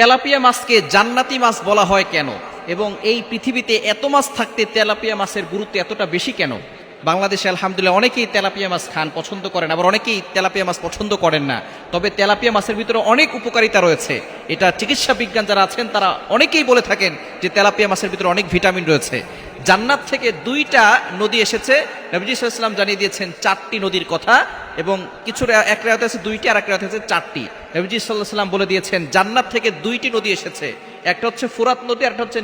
Tilapia মাছকে জান্নাতি মাছ বলা হয় কেন এবং এই পৃথিবীতে এত মাছ থাকতে তেলাপিয়া মাছের গুরুত্ব এতটা বেশি কেন? বাংলাদেশে আলহামদুলিল্লাহ অনেকেই তেলাপিয়া মাছ খান, পছন্দ করেন, আবার অনেকেই তেলাপিয়া মাছ পছন্দ করেন না। তবে তেলাপিয়া মাছের ভিতরে অনেক উপকারিতা রয়েছে। এটা চিকিৎসা বিজ্ঞান যারা আছেন তারা অনেকেই বলে থাকেন যে তেলাপিয়া মাছের ভিতরে অনেক ভিটামিন রয়েছে। জান্নাত থেকে 2টা নদী এসেছে, নবীজি সাল্লাল্লাহু আলাইহি ওয়াসাল্লাম জানিয়ে দিয়েছেন 4টি নদীর কথা, এবং কিছু এক রায়াতে আছে 2টি আর এক রায়াতে আছে 4টি। নবীজি সাল্লাল্লাহু আলাইহি ওয়াসাল্লাম বলে দিয়েছেন জান্নাত থেকে 2টি নদী এসেছে, একটা হচ্ছে ফুরাত নদী আর একটা হচ্ছে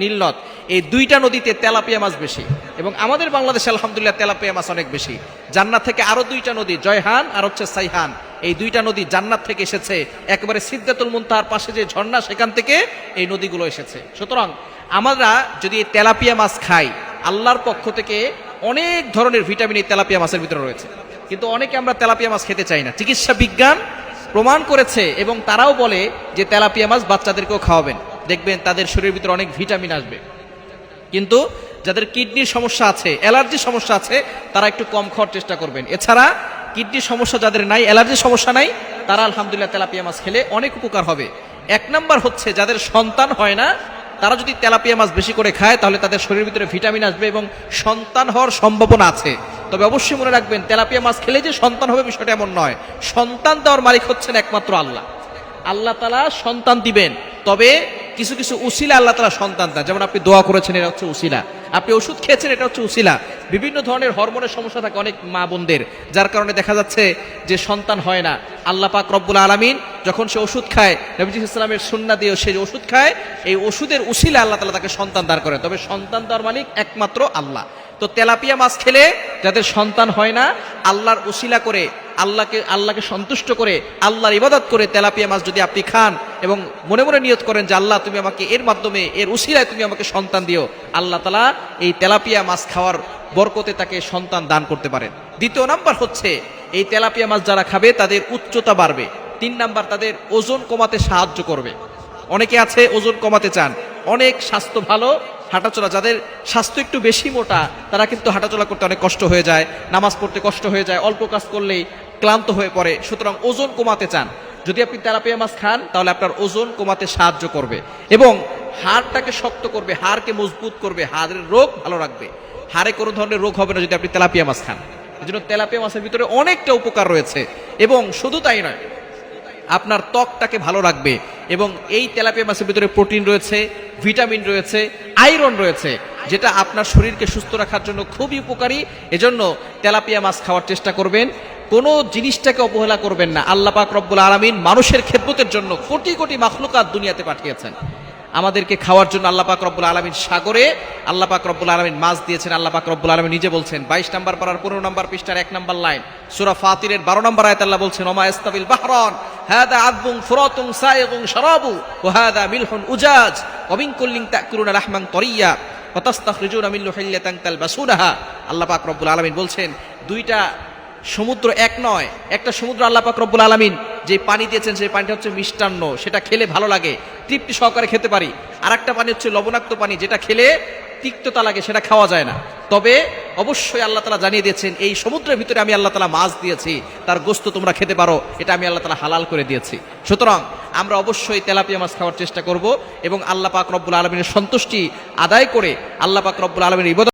নীলনদ। এই 2টা নদীতে তেলাপিয়া মাছ বেশি, এবং আমাদের বাংলাদেশে আলহামদুলিল্লাহ তেলাপিয়া মাছ অনেক বেশি। জান্নাত থেকে আরো 2টা নদী, জয়হান আর হচ্ছে সাইহান, এই 2টা নদী জান্নাত থেকে এসেছে। একেবারে সিদরাতুল মুনতাহার পাশে যে ঝর্ণা, সেখান থেকে এই নদীগুলো এসেছে। সুতরাং আমরা যদি এই তেলাপিয়া মাছ খাই, আল্লাহর পক্ষ থেকে অনেক ধরনের ভিটামিন এই তেলাপিয়া মাছের ভিতরে রয়েছে। কিন্তু অনেকে আমরা তেলাপিয়া মাছ খেতে চাই না। চিকিৎসা বিজ্ঞান প্রমাণ করেছে এবং তারাও বলে যে তেলাপিয়া মাছ বাচ্চাদেরকেও খাওয়াবেন, দেখবেন তাদের শরীরের ভিতরে অনেক ভিটামিন আসবে। কিন্তু যাদের কিডনির সমস্যা আছে, অ্যালার্জির সমস্যা আছে, তারা একটু কম খাওয়ার চেষ্টা করবেন। এছাড়া কিডনির সমস্যা যাদের নাই, অ্যালার্জির সমস্যা নাই, তারা আলহামদুলিল্লাহ তেলাপিয়া মাছ খেলে অনেক উপকার হবে। 1 নাম্বার হচ্ছে যাদের সন্তান হয় না, তারা যদি তেলাপিয়া মাছ বেশি করে খায় তাহলে তাদের শরীরের ভিতরে ভিটামিন আসবে এবং সন্তান হওয়ার সম্ভাবনা আছে। তবে অবশ্যই মনে রাখবেন, তেলাপিয়া মাছ খেলে যে সন্তান হবে বিষয়টা এমন নয়। সন্তান দেওয়ার মালিক হচ্ছেন একমাত্র আল্লাহ। আল্লাহ তাআলা সন্তান দিবেন, তবে কিছু কিছু উসিলা আল্লাহ তাআলা সন্তান দেন। যেমন আপনি দোয়া করেছেন, এটা হচ্ছে উসিলা। আপনি ওষুধ খেয়েছেন, এটা হচ্ছে উসিলা। বিভিন্ন ধরনের হরমোনের সমস্যা থাকে অনেক মা বোনদের, যার কারণে দেখা যাচ্ছে যে সন্তান হয় না। আল্লাহ পাক রব্বুল আলামিন যখন সে ওষুধ খায়, নবীজি সাল্লাল্লাহু আলাইহি ওয়াসাল্লামের সুন্নাহ দিয়ে সে ওষুধ খায়, এই ওষুধের উসিলা আল্লাহ তাআলা তাকে সন্তান দান করেন। তবে সন্তান দেওয়ার মালিক একমাত্র আল্লাহ। তো তেলাপিয়া মাছ খেলে যাদের সন্তান হয় না, আল্লাহর উসিলা করে, আল্লাহকে সন্তুষ্ট করে, আল্লাহর ইবাদত করে তেলাপিয়া মাছ যদি আপনি খান এবং মনে মনে নিয়ত করেন যে আল্লাহ তুমি আমাকে এর মাধ্যমে, এর উসিলায় তুমি আমাকে সন্তান দিও, আল্লাহ তাআলা এই তেলাপিয়া মাছ খাওয়ার বরকতে তাকে সন্তান দান করতে পারেন। 2 নাম্বার হচ্ছে এই তেলাপিয়া মাছ যারা খাবে তাদের উচ্চতা বাড়বে। 3 নাম্বার, তাদের ওজন কমাতে সাহায্য করবে। অনেকে আছে ওজন কমাতে চান, অনেক স্বাস্থ্য ভালো, হাঁটাচলা, যাদের স্বাস্থ্য একটু বেশি মোটা, তারা কিন্তু হাঁটাচলা করতে অনেক কষ্ট হয়ে যায়, নামাজ পড়তে কষ্ট হয়ে যায়, অল্প কাজ করলেই ক্লান্ত হয়ে পড়ে। সুতরাং ওজন কমাতে চান, যদি আপনি তেলাপিয়া মাছ খান তাহলে আপনার ওজন কমাতে সাহায্য করবে এবং হাড়টাকে শক্ত করবে, হাড়কে মজবুত করবে, হাড়ের রোগ ভালো রাখবে। হাড়ে কোনো ধরনের রোগ হবে না যদি আপনি তেলাপিয়া মাছ খান। এই জন্য তেলাপিয়া মাছের ভিতরে অনেকটা উপকার রয়েছে, এবং শুধু তাই নয়, আপনার ত্বকটাকে ভালো রাখবে। এবং এই তেলাপিয়া মাছের ভিতরে প্রোটিন রয়েছে, ভিটামিন রয়েছে, আয়রন রয়েছে, যেটা আপনার শরীরকে সুস্থ রাখার জন্য খুবই উপকারী। এজন্য তেলাপিয়া মাছ খাওয়ার চেষ্টা করবেন, কোনো জিনিসটাকে অবহেলা করবেন না। আল্লাহ পাক রব্বুল আলামিন মানুষের খেদমতের জন্য কোটি কোটি মাখলুকাত দুনিয়াতে পাঠিয়েছেন, আমাদেরকে খাওয়ার জন্য। আল্লাহ পাক রব্বুল আলামিন সাগরে আল্লাহ পাক রব্বুল আলামিন মাছ দিয়েছেন। আল্লাহ পাক রব্বুল আলামিন নিজে বলছেন, 22 নম্বর পারার 15 নম্বর পৃষ্ঠার 1 নম্বর লাইন, সূরা ফাতিরের 12 নম্বর আয়াত, আল্লাহ বলছেন, ওমা ইস্তাবিল বাহরান হাদা আযবুন ফুরাতুন সাইগুন শারাবু ওয়া হাদা মিলহুন উজাজ ওয়া মিন কুল্লিন তাকুলুনা লাহমান তারিয়্যা ওয়া তাস্তাখরিজুনা মিন লুহিল্লাতান তালবাসুনাহা। আল্লাহ পাক রব্বুল আলামিন বলছেন, 2টা সমুদ্র এক নয়, একটা সমুদ্র আল্লাহ পাক রব্বুল আলামিন যে পানি দিয়েছেন, সেই পানিটা হচ্ছে মিষ্টান্ন, সেটা খেলে ভালো লাগে, তৃপ্তি সহকারে খেতে পারি। আর একটা পানি হচ্ছে লবণাক্ত পানি, যেটা খেলে তিক্ততা লাগে, সেটা খাওয়া যায় না। তবে অবশ্যই আল্লাহ তাআলা জানিয়ে দিয়েছেন, এই সমুদ্রের ভিতরে আমি আল্লাহ তাআলা মাছ দিয়েছি, তার গোশত তোমরা খেতে পারো, এটা আমি আল্লাহ তাআলা হালাল করে দিয়েছি। সুতরাং আমরা অবশ্যই তেলাপিয়া মাছ খাওয়ার চেষ্টা করব এবং আল্লাহ পাক রব্বুল আলামিনের সন্তুষ্টি আদায় করে আল্লাহ পাক রব্বুল আলামিনের ইবাদত